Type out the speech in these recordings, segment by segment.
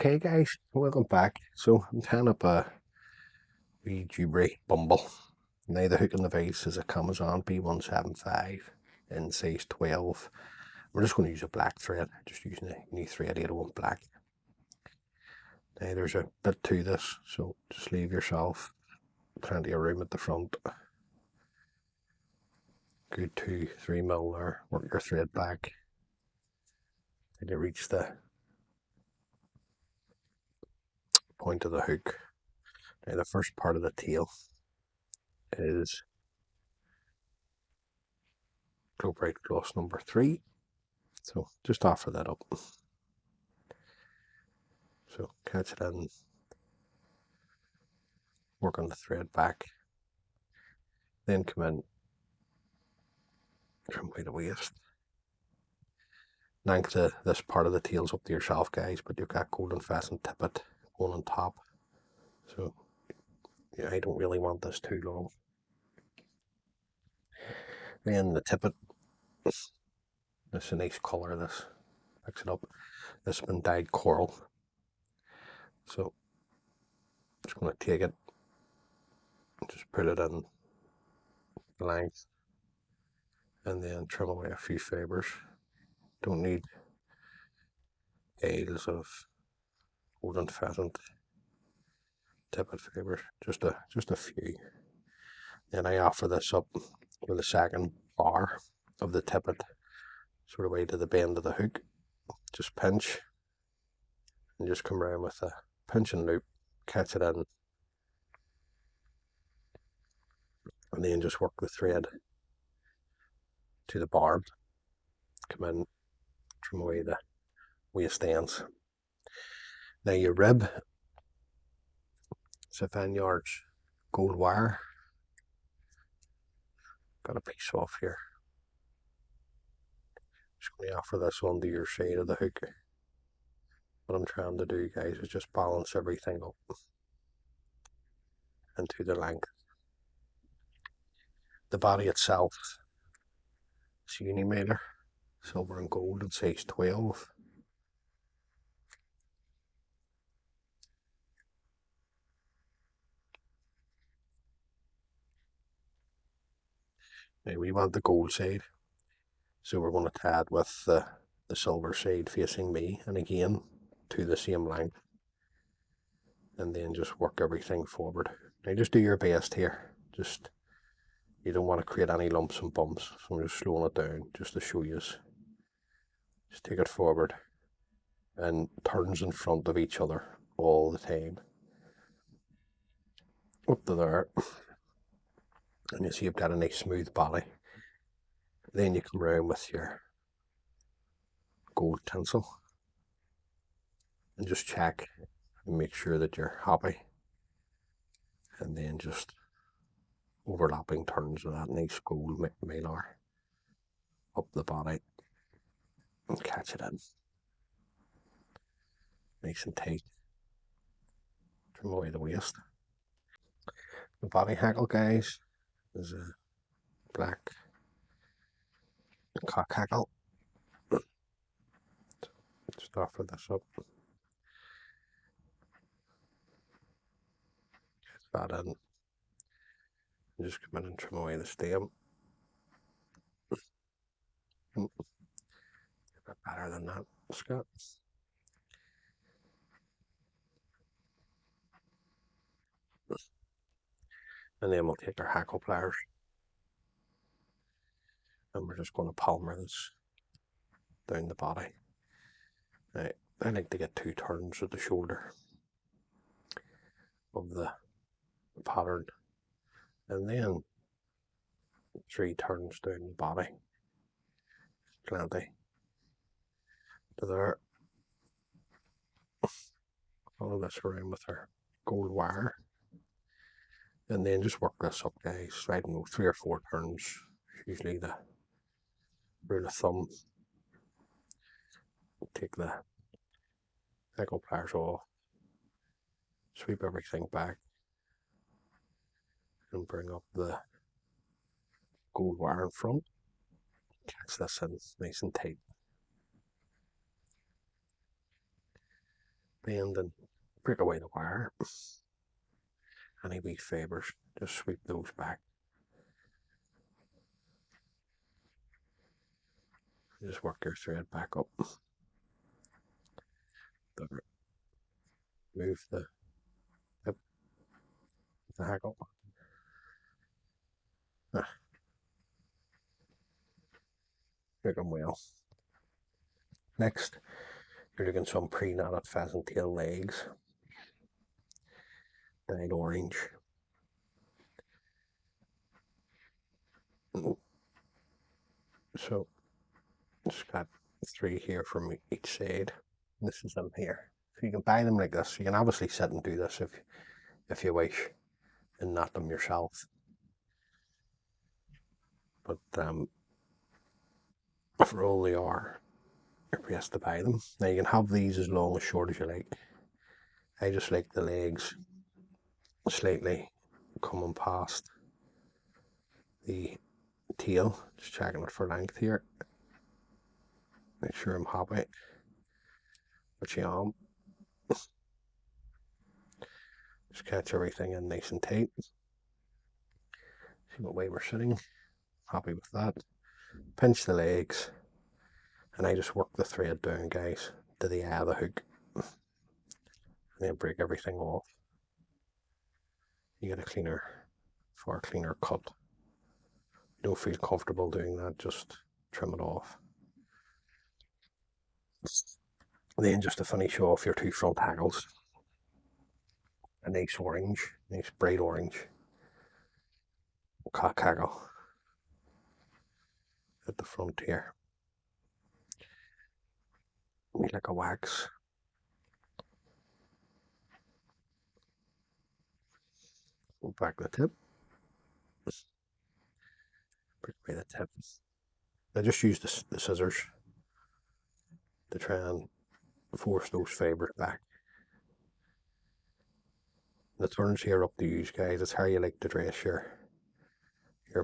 Okay guys, welcome back. So I'm tying up a wee Doobry Bumble. Now the hook on the vise is a Kamasan B175 in size 12. We're just going to use a black thread, just using a new thread 801 black. Now there's a bit to this, so just leave yourself plenty of room at the front. Good 2-3 mil there, work your thread back till you reach the point of the hook. Now the first part of the tail is Doobry floss number 3. So just offer that up. So catch it in, work on the thread back, then come in, trim away the waist. Nank this part of the tail's up to yourself guys, but you've got golden pheasant tippet going on top. So yeah, I don't really want this too long. Then the tippet, this is a nice colour, this, fix it up. This has been dyed coral. So just going to take it, just put it in length, and then trim away a few fibres. Don't need ailes of golden pheasant tippet fibres, just a few. Then I offer this up with the second bar of the tippet, sort of way to the bend of the hook. Just pinch, and just come around with a pinch and loop, catch it in, and then just work the thread to the barb. Come in, trim away the waist ends. Now your rib, it's a Vineyards gold wire. Got a piece off here. Just going to offer this onto your side of the hook. What I'm trying to do guys is just balance everything up into the length. The body itself is Unimailer, silver and gold in size 12. Now we want the gold side, so we're going to tie it with the silver side facing me, and again to the same length, and then just work everything forward. Now just do your best here, just you don't want to create any lumps and bumps, so I'm just slowing it down just to show you. Just take it forward and turns in front of each other all the time, up to there, and you see you've got a nice smooth body. Then you come around with your gold tinsel and just check and make sure that you're happy, and then just overlapping turns of that nice gold mylar up the body and catch it in nice and tight. Trim away the waist. The body hackle guys is a black cock hackle. Just offer this up. Get that in. And just come in and trim away the stem. A bit better than that, Scott. And then we'll take our hackle pliers and we're just going to palmer this down the body. Now, I like to get 2 turns at the shoulder of the pattern, and then 3 turns down the body. Plenty to there. Follow this around with our gold wire, and then just work this up guys. I don't know, 3 or 4 turns, usually the rule of thumb. Take the hackle pliers off, sweep everything back, and bring up the gold wire in front. Catch this in nice and tight. bend and break away the wire. Any wee fibres, just sweep those back. Just work your thread back up. Move the hackle. Make them well. Next, you're doing some pre-knotted pheasant tail legs, dyed orange. So just got 3 here from each side. This is them here. So you can buy them like this. You can obviously sit and do this if you wish, and knot them yourself. But for all they are, you're best to buy them. Now you can have these as long as short as you like. I just like the legs slightly coming past the tail. Just checking it for length here. Make sure I'm happy. But you am. Just catch everything in nice and tight. See what way we're sitting. Happy with that. Pinch the legs. And I just work the thread down, guys, to the eye of the hook. And then break everything off. You get a far cleaner cut. You don't feel comfortable doing that, just trim it off. And then just to finish off your 2 front hackles, a nice orange, nice bright orange cock hackle at the front here. Like a wax. Pull back the tip. Break away the tip. I just use the scissors to try and force those fibres back. The turns here up to you guys. It's how you like to dress your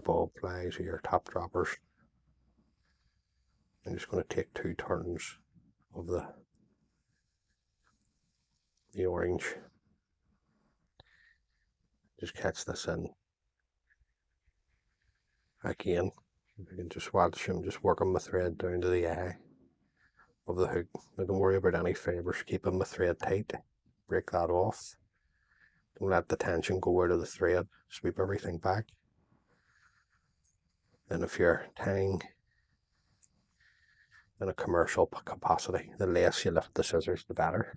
bob flies or your top droppers. I'm just going to take 2 turns of the orange. Just catch this in. Again, you can just watch him just working the thread down to the eye of the hook. Now don't worry about any fibres, keeping the thread tight. Break that off. Don't let the tension go out of the thread. Sweep everything back. And if you're tying in a commercial capacity, the less you lift the scissors, the better.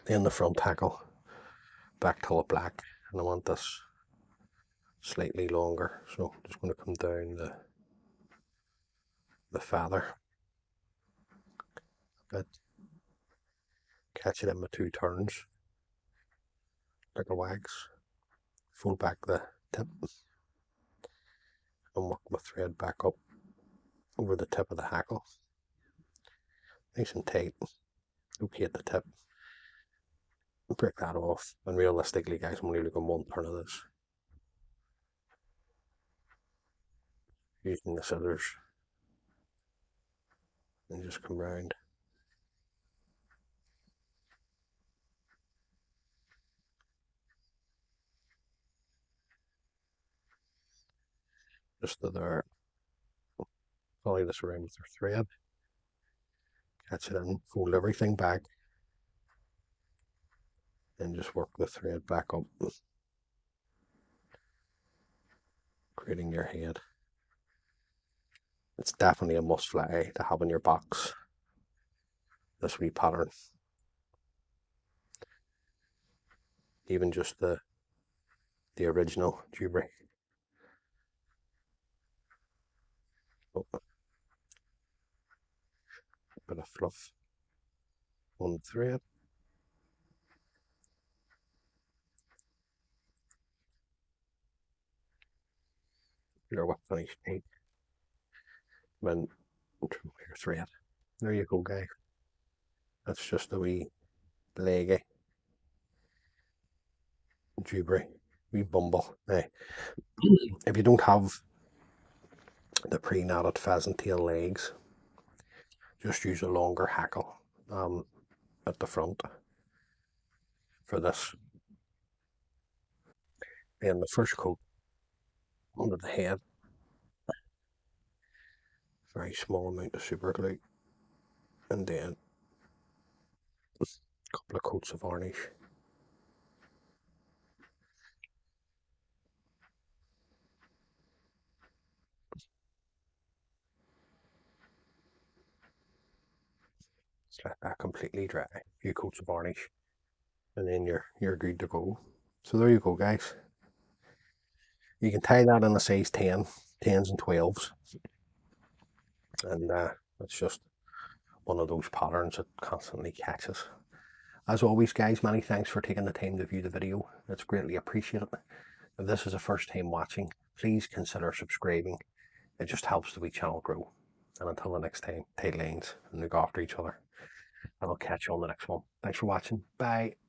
Then the front hackle, back to the black, and I want this slightly longer, so I'm just going to come down the feather a bit, catch it in my 2 turns, like a wax, fold back the tip, and work my thread back up over the tip of the hackle, nice and tight, locate the tip, break that off, and realistically guys, I'm only looking 1 turn of this. Using the scissors, and just come round. Just to there. Follow this around with your thread. Catch it in, fold everything back, and just work the thread back up, creating your head. It's definitely a must fly to have in your box, this wee pattern. Even just the original Doobry. Oh, bit of fluff on the thread. Your whip finish tight. Then trim your thread. There you go, guys. That's just a wee leggy Doobry, wee Bumble. Now, if you don't have the pre-knotted pheasant tail legs, just use a longer hackle. at the front for this. And the first coat under the head, very small amount of super glue, and then a couple of coats of varnish. Just let that completely dry. A few coats of varnish, and then you're good to go. So there you go, guys. You can tie that in a size 10, 10s and 12s, and it's just one of those patterns that constantly catches. As always, guys, many thanks for taking the time to view the video. It's greatly appreciated. If this is the first time watching, please consider subscribing. It just helps the wee channel grow. And until the next time, take lanes and look after each other. And I'll catch you on the next one. Thanks for watching. Bye.